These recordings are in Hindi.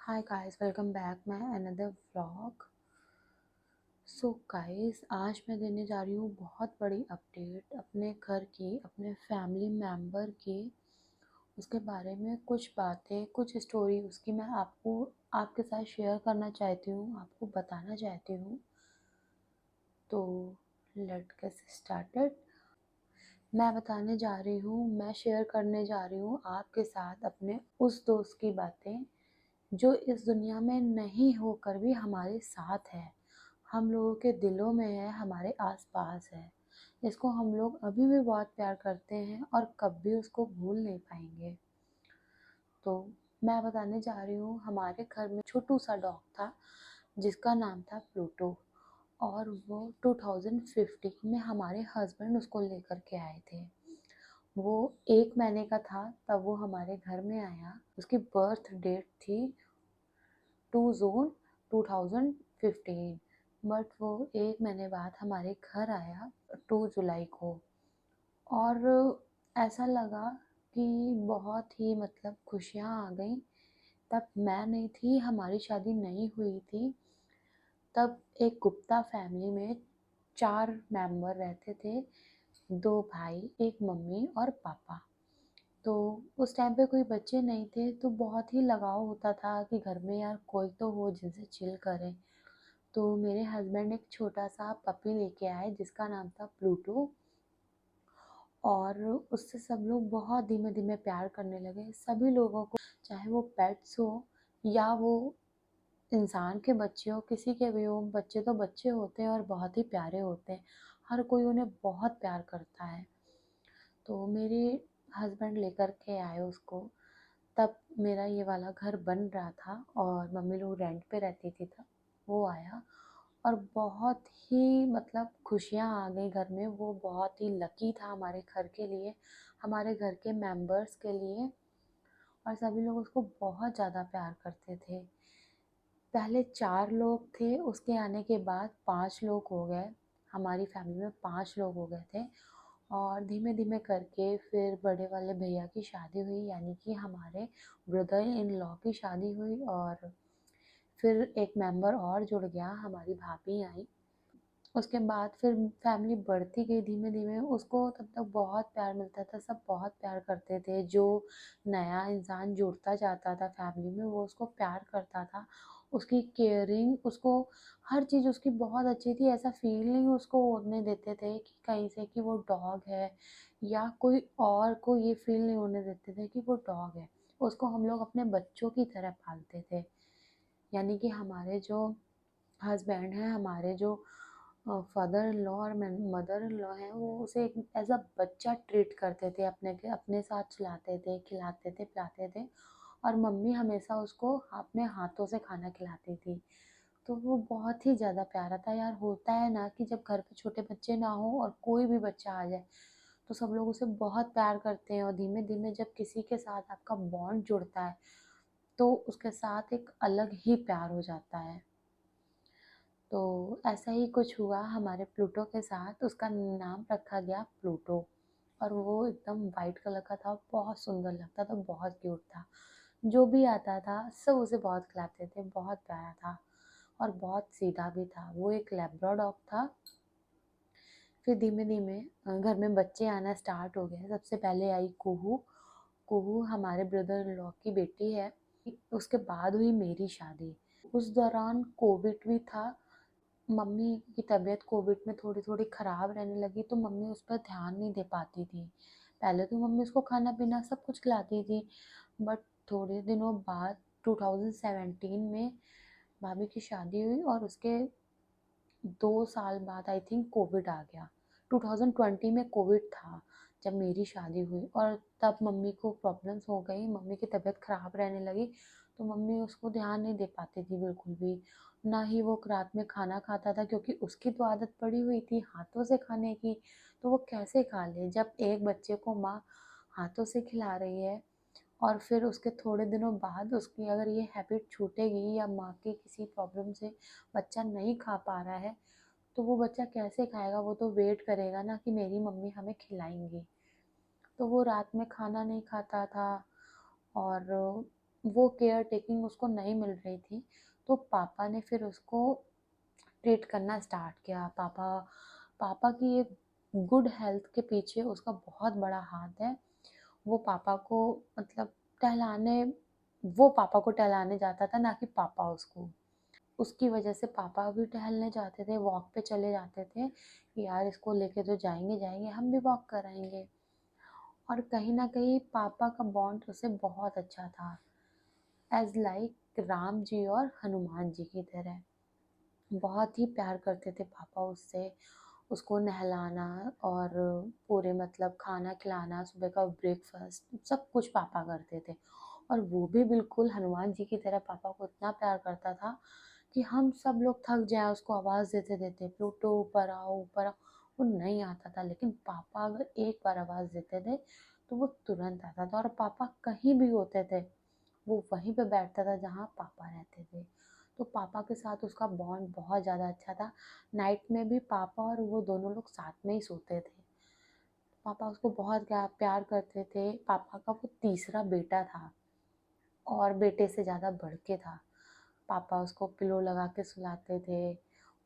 Hi guys, welcome back my another vlog। So guys, आज मैं देने जा रही हूँ बहुत बड़ी अपडेट अपने घर की, अपने फैमिली मेम्बर की। उसके बारे में कुछ बातें, कुछ स्टोरी उसकी मैं आपके साथ शेयर करना चाहती हूँ, आपको बताना चाहती हूँ। तो लेट गेट स्टार्टेड। मैं बताने जा रही हूँ, मैं शेयर करने जा रही हूँ आपके साथ अपने उस दोस्त की बातें जो इस दुनिया में नहीं होकर भी हमारे साथ है, हम लोगों के दिलों में है, हमारे आसपास है, जिसको हम लोग अभी भी बहुत प्यार करते हैं और कभी उसको भूल नहीं पाएंगे। तो मैं बताने जा रही हूँ, हमारे घर में छोटू सा डॉग था जिसका नाम था प्लूटो। और वो 2015 में हमारे हस्बैंड उसको लेकर के आए थे। वो 1 महीने का था तब वो हमारे घर में आया। उसकी बर्थ डेट थी 2 जून 2015, बट वो 1 महीने बाद हमारे घर आया 2 जुलाई को। और ऐसा लगा कि बहुत ही खुशियाँ आ गई। तब मैं नहीं थी, हमारी शादी नहीं हुई थी। तब एक गुप्ता फैमिली में 4 मेंबर रहते थे, 2 भाई, एक मम्मी और पापा। तो उस टाइम पे कोई बच्चे नहीं थे, तो बहुत ही लगाव होता था कि घर में यार कोई तो हो जिनसे चिल करें। तो मेरे हस्बैंड एक छोटा सा पपी लेके आए जिसका नाम था प्लूटो। और उससे सब लोग बहुत धीमे धीमे प्यार करने लगे। सभी लोगों को, चाहे वो पेट्स हो या वो इंसान के बच्चे हो, किसी के भी हो, बच्चे तो बच्चे होते हैं और बहुत ही प्यारे होते हैं। हर कोई उन्हें बहुत प्यार करता है। तो मेरे हस्बैंड लेकर के आए उसको। तब मेरा ये वाला घर बन रहा था और मम्मी लोग रेंट पे रहती थी तब। वो आया और बहुत ही खुशियाँ आ गई घर में। वो बहुत ही लकी था हमारे घर के लिए, हमारे घर के मेंबर्स के लिए। और सभी लोग उसको बहुत ज़्यादा प्यार करते थे। पहले 4 लोग थे, उसके आने के बाद 5 लोग हो गए। हमारी फैमिली में 5 लोग हो गए थे। और धीमे धीमे करके फिर बड़े वाले भैया की शादी हुई, यानी कि हमारे ब्रदर इन लॉ की शादी हुई। और फिर एक मेंबर और जुड़ गया, हमारी भाभी आई। उसके बाद फिर फैमिली बढ़ती गई धीमे धीमे। उसको तब तक बहुत प्यार मिलता था, सब बहुत प्यार करते थे। जो नया इंसान जुड़ता जाता था फैमिली में वो उसको प्यार करता था। उसकी केयरिंग, उसको हर चीज़ उसकी बहुत अच्छी थी। ऐसा फील नहीं उसको होने देते थे कि कहीं से कि वो डॉग है, या कोई और को ये फील नहीं होने देते थे कि वो डॉग है। उसको हम लोग अपने बच्चों की तरह पालते थे। यानी कि हमारे जो हस्बैंड हैं, हमारे जो फादर इन लॉ और मदर इन लॉ हैं, वो उसे एक एज अ बच्चा ट्रीट करते थे, अपने साथ चलाते थे, खिलाते थे, पिलाते थे। और मम्मी हमेशा उसको अपने हाथों से खाना खिलाती थी। तो वो बहुत ही ज़्यादा प्यारा था यार। होता है ना कि जब घर पे छोटे बच्चे ना हो और कोई भी बच्चा आ जाए तो सब लोग उसे बहुत प्यार करते हैं। और धीमे धीमे जब किसी के साथ आपका बॉन्ड जुड़ता है तो उसके साथ एक अलग ही प्यार हो जाता है। तो ऐसा ही कुछ हुआ हमारे प्लूटो के साथ। उसका नाम रखा गया प्लूटो। और वो एकदम वाइट कलर का था, बहुत सुंदर लगता था, बहुत क्यूट था। जो भी आता था सब उसे बहुत खिलाते थे, बहुत प्यारा था। और बहुत सीधा भी था। वो एक लैब्राडॉग था। फिर धीमे धीमे घर में बच्चे आना स्टार्ट हो गए। सबसे पहले आई कुहू। कुहू हमारे ब्रदर इन लॉ की बेटी है। उसके बाद हुई मेरी शादी। उस दौरान कोविड भी था। मम्मी की तबीयत कोविड में थोड़ी थोड़ी ख़राब रहने लगी, तो मम्मी उस पर ध्यान नहीं दे पाती थी। पहले तो मम्मी उसको खाना पीना सब कुछ खिलाती थी, बट थोड़े दिनों बाद 2017 में भाभी की शादी हुई और उसके 2 साल बाद आई थिंक कोविड आ गया। 2020 में कोविड था जब मेरी शादी हुई। और तब मम्मी को प्रॉब्लम्स हो गई, मम्मी की तबीयत ख़राब रहने लगी। तो मम्मी उसको ध्यान नहीं दे पाती थी बिल्कुल भी। ना ही वो रात में खाना खाता था, क्योंकि उसकी तो आदत पड़ी हुई थी हाथों से खाने की। तो वो कैसे खा ले जब एक बच्चे को माँ हाथों से खिला रही है। और फिर उसके थोड़े दिनों बाद उसकी अगर ये हैबिट छूटेगी या माँ की किसी प्रॉब्लम से बच्चा नहीं खा पा रहा है, तो वो बच्चा कैसे खाएगा। वो तो वेट करेगा ना कि मेरी मम्मी हमें खिलाएंगी। तो वो रात में खाना नहीं खाता था। और वो केयर टेकिंग उसको नहीं मिल रही थी, तो पापा ने फिर उसको ट्रीट करना स्टार्ट किया। पापा पापा की एक गुड हेल्थ के पीछे उसका बहुत बड़ा हाथ है। वो पापा को मतलब टहलाने वो पापा को टहलाने जाता था, ना कि पापा उसको। उसकी वजह से पापा भी टहलने जाते थे, वॉक पे चले जाते थे कि यार इसको लेके तो जाएंगे जाएंगे, हम भी वॉक कराएंगे। और कहीं ना कहीं पापा का बॉन्ड उससे बहुत अच्छा था, एज लाइक राम जी और हनुमान जी की तरह। बहुत ही प्यार करते थे पापा उससे। उसको नहलाना और पूरे मतलब खाना खिलाना, सुबह का ब्रेकफास्ट सब कुछ पापा करते थे। और वो भी बिल्कुल हनुमान जी की तरह पापा को इतना प्यार करता था कि हम सब लोग थक जाए उसको आवाज़ देते देते, प्लूटो ऊपर आओ ऊपर आओ। वो नहीं आता था, लेकिन पापा अगर एक बार आवाज़ देते थे तो वो तुरंत आता था। और पापा कहीं भी होते थे, वो वहीं पे बैठता था जहाँ पापा रहते थे। तो पापा के साथ उसका बॉन्ड बहुत ज़्यादा अच्छा था। नाइट में भी पापा और वो दोनों लोग साथ में ही सोते थे। पापा उसको बहुत प्यार करते थे। पापा का वो तीसरा बेटा था और बेटे से ज़्यादा बढ़ के था। पापा उसको पिलो लगा के सुलाते थे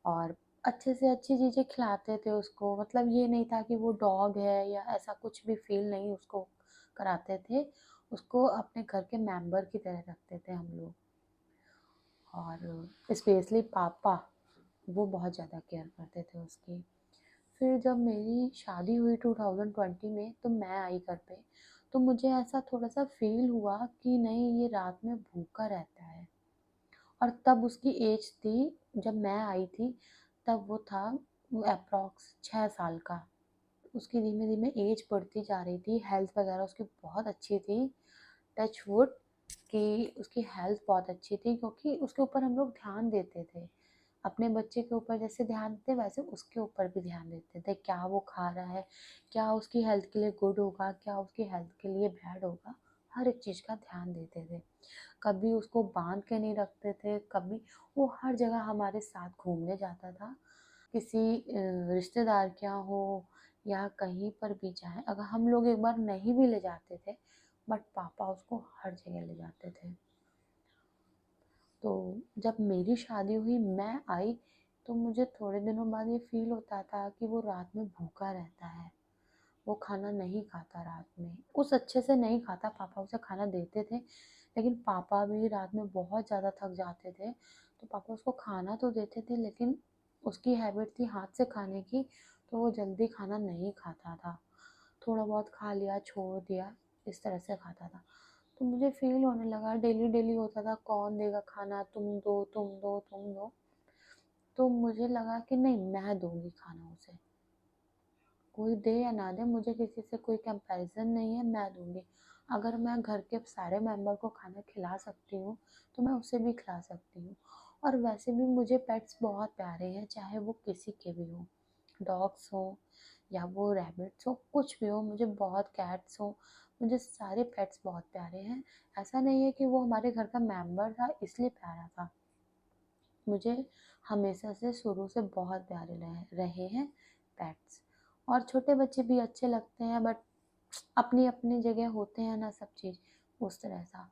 और अच्छे से अच्छी चीज़ें खिलाते थे उसको। मतलब ये नहीं था कि वो डॉग है या ऐसा कुछ भी फील नहीं उसको कराते थे। उसको अपने घर के मेंबर की तरह रखते थे हम लोग। और स्पेशली पापा, वो बहुत ज़्यादा केयर करते थे उसकी। फिर जब मेरी शादी हुई 2020 में, तो मैं आई घर पे, तो मुझे ऐसा थोड़ा सा फील हुआ कि नहीं, ये रात में भूखा रहता है। और तब उसकी एज थी, जब मैं आई थी तब वो था अप्रॉक्स 6 साल का। उसकी धीमे धीमे एज बढ़ती जा रही थी, हेल्थ वगैरह उसकी बहुत अच्छी थी। टच वुड कि उसकी हेल्थ बहुत अच्छी थी, क्योंकि उसके ऊपर हम लोग ध्यान देते थे। अपने बच्चे के ऊपर जैसे ध्यान देते वैसे उसके ऊपर भी ध्यान देते थे। क्या वो खा रहा है, क्या उसकी हेल्थ के लिए गुड होगा, क्या उसकी हेल्थ के लिए बैड होगा, हर एक चीज़ का ध्यान देते थे। कभी उसको बांध के नहीं रखते थे, कभी वो हर जगह हमारे साथ घूमने जाता था। किसी रिश्तेदार के यहाँ हो या कहीं पर भी जाए, अगर हम लोग एक बार नहीं भी ले जाते थे, बट पापा उसको हर जगह ले जाते थे। तो जब मेरी शादी हुई, मैं आई, तो मुझे थोड़े दिनों बाद ये फील होता था कि वो रात में भूखा रहता है। वो खाना नहीं खाता रात में, उस अच्छे से नहीं खाता। पापा उसे खाना देते थे, लेकिन पापा भी रात में बहुत ज़्यादा थक जाते थे। तो पापा उसको खाना तो देते थे, लेकिन उसकी हैबिट थी हाथ से खाने की, तो वो जल्दी खाना नहीं खाता था। थोड़ा बहुत खा लिया, छोड़ दिया, इस तरह से खाता था। तो मुझे फ़ील होने लगा, डेली डेली होता था, कौन देगा खाना, तुम दो तुम दो तुम दो। तो मुझे लगा कि नहीं, मैं दूंगी खाना उसे। कोई दे या ना दे, मुझे किसी से कोई कंपैरिजन नहीं है, मैं दूंगी। अगर मैं घर के सारे मेंबर को खाना खिला सकती हूँ, तो मैं उसे भी खिला सकती हूँ। और वैसे भी मुझे पेट्स बहुत प्यारे हैं, चाहे वो किसी के भी हों, डॉग्स हो या वो रैबिट्स हो, कुछ भी हो। मुझे बहुत कैट्स हो, मुझे सारे पेट्स बहुत प्यारे हैं। ऐसा नहीं है कि वो हमारे घर का मेंबर था इसलिए प्यारा था। मुझे हमेशा से शुरू से बहुत प्यारे रहे हैं पेट्स। और छोटे बच्चे भी अच्छे लगते हैं, बट अपनी अपनी जगह होते हैं ना सब चीज़, उस तरह सा।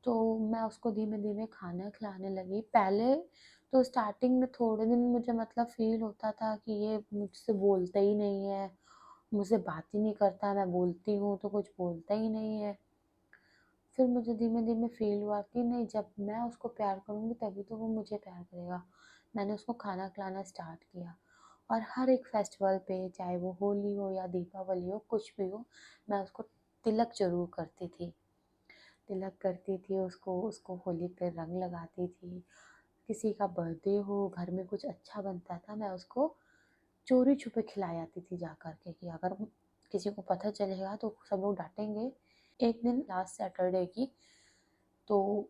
तो मैं उसको धीमे धीमे खाना खिलाने लगी। पहले तो स्टार्टिंग में थोड़े दिन मुझे मतलब फील होता था कि ये मुझसे बोलता ही नहीं है, मुझसे बात ही नहीं करता, मैं बोलती हूँ तो कुछ बोलता ही नहीं है। फिर मुझे धीमे धीमे फील हुआ कि नहीं, जब मैं उसको प्यार करूँगी तभी तो वो मुझे प्यार करेगा। मैंने उसको खाना खिलाना स्टार्ट किया। और हर एक फेस्टिवल पे, चाहे वो होली हो या दीपावली हो, कुछ भी हो, मैं उसको तिलक ज़रूर करती थी। तिलक करती थी उसको, उसको होली पे रंग लगाती थी। किसी का बर्थडे हो, घर में कुछ अच्छा बनता था, मैं उसको चोरी छुपे खिला आती थी जा कर के, कि अगर किसी को पता चलेगा तो सब लोग डांटेंगे। एक दिन लास्ट सैटरडे की, तो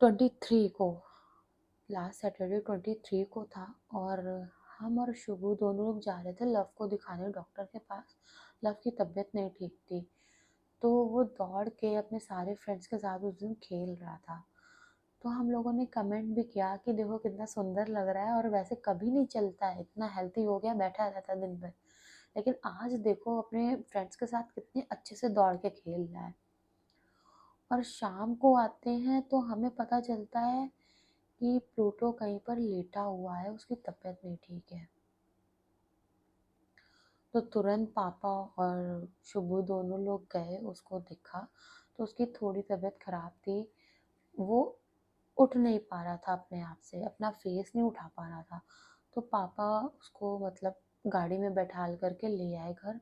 23 को, लास्ट सैटरडे 23 को था। और हम और शुभू दोनों लोग जा रहे थे लव को दिखाने डॉक्टर के पास। लव की तबीयत नहीं ठीक थी, तो वो दौड़ के अपने सारे फ्रेंड्स के साथ उस दिन खेल रहा था। तो हम लोगों ने कमेंट भी किया कि देखो कितना सुंदर लग रहा है, और वैसे कभी नहीं चलता है, इतना हेल्थी हो गया, बैठा रहता दिन भर, लेकिन आज देखो अपने फ्रेंड्स के साथ कितने अच्छे से दौड़ के खेल रहा है। और शाम को आते हैं तो हमें पता चलता है कि प्लूटो कहीं पर लेटा हुआ है, उसकी तबीयत नहीं ठीक है। तो तुरंत पापा और शुभू दोनों लोग गए, उसको देखा तो उसकी थोड़ी तबीयत खराब थी। वो उठ नहीं पा रहा था अपने आप से, अपना फेस नहीं उठा पा रहा था। तो पापा उसको मतलब गाड़ी में बैठाल करके ले आए घर।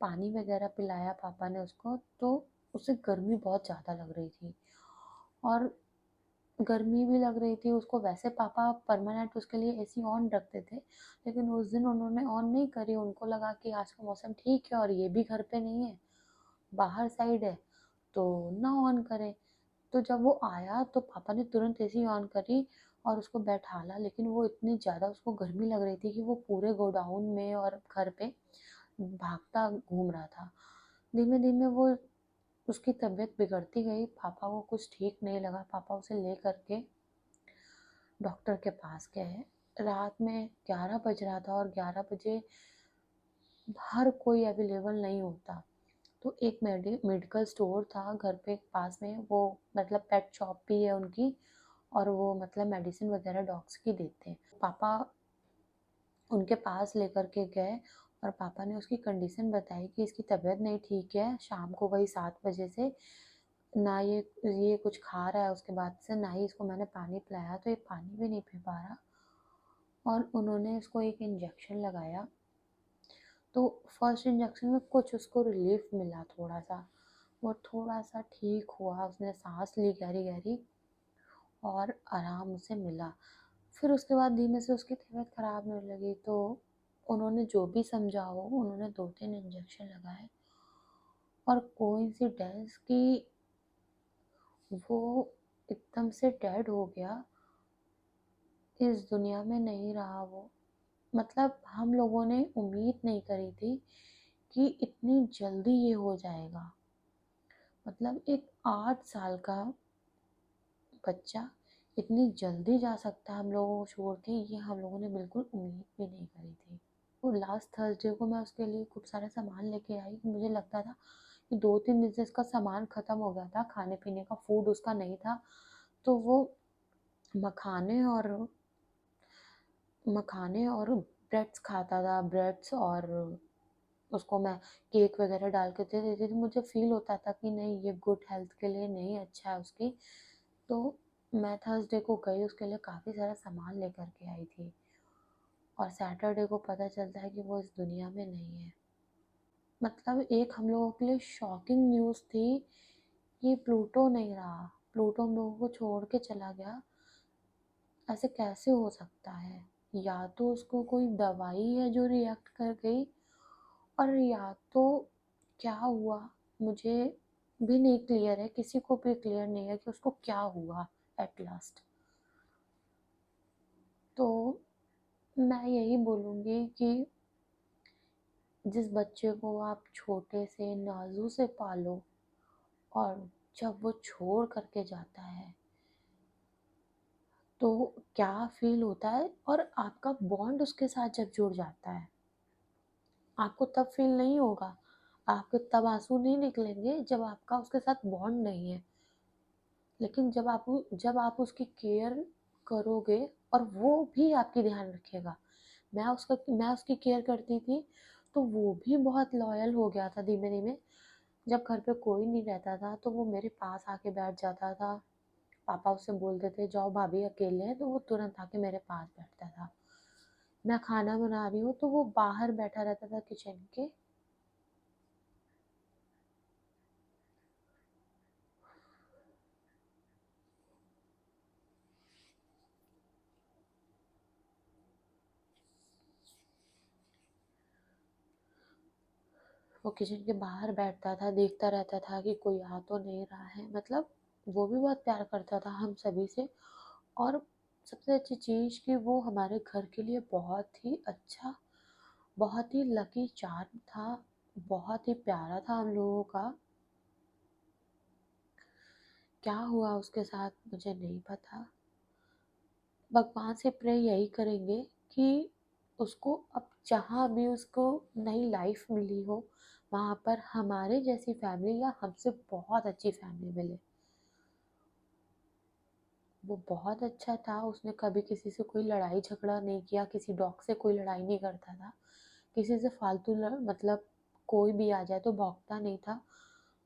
पानी वगैरह पिलाया पापा ने उसको। तो उसे गर्मी बहुत ज़्यादा लग रही थी और गर्मी भी लग रही थी उसको। वैसे पापा परमानेंट उसके लिए एसी ऑन रखते थे, लेकिन उस दिन उन्होंने ऑन नहीं करी। उनको लगा कि आज का मौसम ठीक है और ये भी घर पे नहीं है, बाहर साइड है, तो ना ऑन करें। तो जब वो आया तो पापा ने तुरंत एसी ऑन करी और उसको बैठाला, लेकिन वो इतनी ज़्यादा उसको गर्मी लग रही थी कि वो पूरे गोडाउन में और घर पे भागता घूम रहा था। धीमे धीमे वो उसकी तबीयत बिगड़ती गई। पापा को कुछ ठीक नहीं लगा। पापा उसे ले करके डॉक्टर के पास गए। रात में 11 बज रहा था और 11 बजे हर कोई अवेलेबल नहीं होता। तो एक मेडिकल स्टोर था घर पे पास में, वो मतलब पेट शॉप भी है उनकी, और वो मतलब मेडिसिन वगैरह डॉग्स की देते हैं। पापा उनके पास लेकर के गए और पापा ने उसकी कंडीशन बताई कि इसकी तबीयत नहीं ठीक है। शाम को वही 7 बजे से ना ये कुछ खा रहा है, उसके बाद से ना ही इसको मैंने पानी पिलाया, तो ये पानी भी नहीं पी पा रहा। और उन्होंने उसको एक इंजेक्शन लगाया। तो फर्स्ट इंजेक्शन में कुछ उसको रिलीफ मिला थोड़ा सा, वो थोड़ा सा ठीक हुआ, उसने सांस ली गहरी गहरी और आराम उसे मिला। फिर उसके बाद धीमे से उसकी तबीयत खराब होने लगी। तो उन्होंने जो भी समझा हो, उन्होंने 2-3 इंजेक्शन लगाए और कोइंसिडेंस कि वो एकदम से डेड हो गया, इस दुनिया में नहीं रहा वो। मतलब हम लोगों ने उम्मीद नहीं करी थी कि इतनी जल्दी ये हो जाएगा। मतलब एक 8 साल का बच्चा इतनी जल्दी जा सकता है हम लोगों को छोड़ के, ये हम लोगों ने बिल्कुल उम्मीद भी नहीं करी थी। तो लास्ट थर्सडे को मैं उसके लिए खूब सारा सामान लेके आई। मुझे लगता था कि 2-3 दिन से इसका सामान ख़त्म हो गया था, खाने पीने का फूड उसका नहीं था। तो वो मखाने और ब्रेड्स खाता था, ब्रेड्स, और उसको मैं केक वगैरह डाल के दे देती थी। मुझे फील होता था कि नहीं, ये गुड हेल्थ के लिए नहीं अच्छा है उसकी। तो मैं थर्सडे को गई, उसके लिए काफ़ी सारा सामान लेकर के आई थी और सैटरडे को पता चलता है कि वो इस दुनिया में नहीं है। मतलब एक हम लोगों के लिए शॉकिंग न्यूज़ थी कि प्लूटो नहीं रहा, प्लूटो हम लोगों को छोड़ के चला गया। ऐसे कैसे हो सकता है? या तो उसको कोई दवाई है जो रिएक्ट कर गई, और या तो क्या हुआ, मुझे भी नहीं क्लियर है, किसी को भी क्लियर नहीं है कि उसको क्या हुआ एट लास्ट। तो मैं यही बोलूँगी कि जिस बच्चे को आप छोटे से नाजू से पालो और जब वो छोड़ करके जाता है तो क्या फील होता है, और आपका बॉन्ड उसके साथ जब जुड़ जाता है, आपको तब फील नहीं होगा, आपके तब आंसू नहीं निकलेंगे जब आपका उसके साथ बॉन्ड नहीं है। लेकिन जब आप उसकी केयर करोगे और वो भी आपकी ध्यान रखेगा। मैं उसकी केयर करती थी तो वो भी बहुत लॉयल हो गया था धीमे धीमे। जब घर पे कोई नहीं रहता था तो वो मेरे पास आके बैठ जाता था। पापा उससे बोलते थे जाओ भाभी अकेले हैं, तो वो तुरंत आके मेरे पास बैठता था। मैं खाना बना रही हूँ तो वो बाहर बैठा रहता था किचन के। वो किचन के बाहर बैठता था, देखता रहता था कि कोई आ तो नहीं रहा है। मतलब वो भी बहुत प्यार करता था हम सभी से। और सबसे अच्छी चीज़ कि वो हमारे घर के लिए बहुत ही अच्छा, बहुत ही लकी चार्म था, बहुत ही प्यारा था हम लोगों का। क्या हुआ उसके साथ मुझे नहीं पता। भगवान से प्रे यही करेंगे कि उसको अब जहाँ भी उसको नई लाइफ मिली हो, वहाँ पर हमारे जैसी फैमिली या हमसे बहुत अच्छी फैमिली मिले। वो बहुत अच्छा था, उसने कभी किसी से कोई लड़ाई झगड़ा नहीं किया, किसी डॉग से कोई लड़ाई नहीं करता था, किसी से फालतू मतलब कोई भी आ जाए तो भौंकता नहीं था,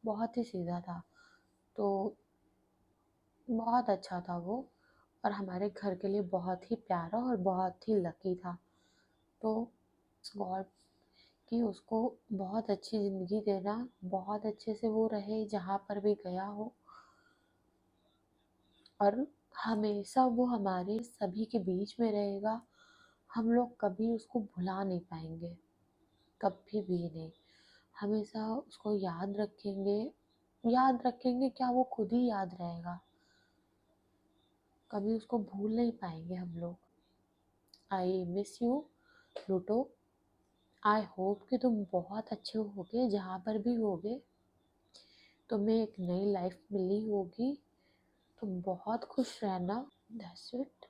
बहुत ही सीधा था। तो बहुत अच्छा था वो, और हमारे घर के लिए बहुत ही प्यारा और बहुत ही लकी था। तो गॉड कि उसको बहुत अच्छी ज़िंदगी देना, बहुत अच्छे से वो रहे जहाँ पर भी गया हो, और हमेशा वो हमारे सभी के बीच में रहेगा। हम लोग कभी उसको भुला नहीं पाएंगे, कभी भी नहीं। हमेशा उसको याद रखेंगे, याद रखेंगे क्या, वो खुद ही याद रहेगा। कभी उसको भूल नहीं पाएंगे हम लोग। I miss you Pluto. I hope कि तुम बहुत अच्छे होगे जहाँ पर भी होगे, तुम्हें एक नई लाइफ मिली होगी, तुम बहुत खुश रहना। That's it.